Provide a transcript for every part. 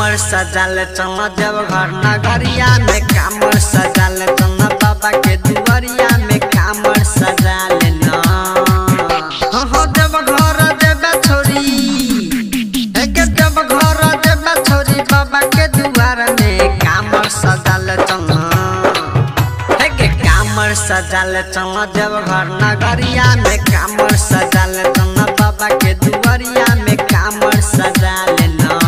कामर सजाल चल जब घर नगरिया में कामर सजाल चल बाबा के दुआरिया में कामर सजाल ना हो जब घर देबे छोरी के जब घर देबे छोरी बाबा के दुआर में कामर सजाल चल के कामर सजाल चल जब घर नगरिया में कामर सजाल चल बाबा के दुआरिया में कामर सजाल ना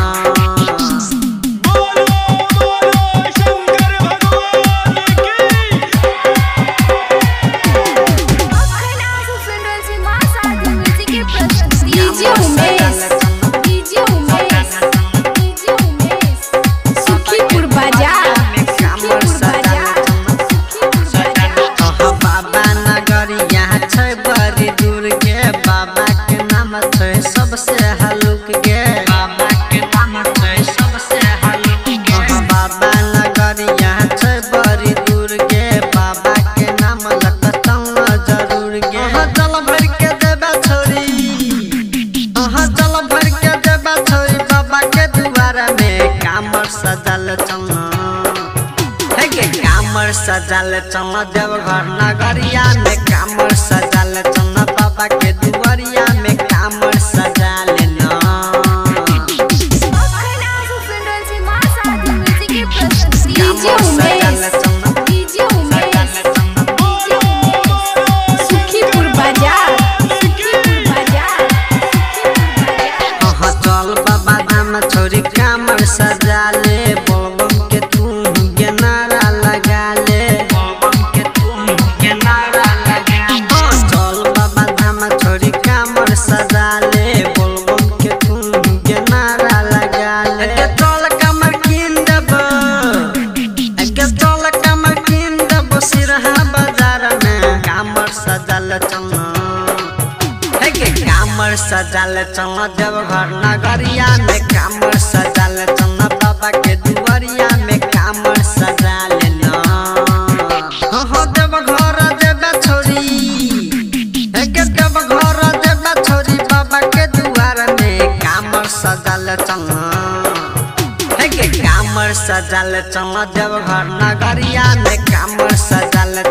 सबसे हलुक गे बाबा के नाम छै सबसे हलुक गे बाबा नगरिया छै बड़ी दूर गे बाबा के नाम लटतौ जरूर गे जल भर के देबे छोरी जल भर के देबे छोरी बाबा के दुआर में कामर सजल चल हे गे कामर सजल चल जब घर नगरिया में कामर सजल चल बाबा के दुआरिया में कामर सजाल ना सुखीपुर बाजार चल बाबा धाम छोरी कामर सजाले बोलबम के तू के नारा लगा ले बोलबम के तू के नारा लगा चल बाबा धाम छोरी कामर सजाले बोलबम के तू के नारा लगा ले चल कमर कीन देब चल कमर कीन देब सिरहा बाजार में कामर सजल चल कामर सजाल चल जब घर नगरिया में कामर सजाल चल बाबा के दुआरिया में कामर सजाल ना हो जब घर देबे छोरी के जब घर देबे छोरी बाबा के दुआर में कामर सजाल चल कामर सजाल चल जब घर नगरिया में कामर सजाल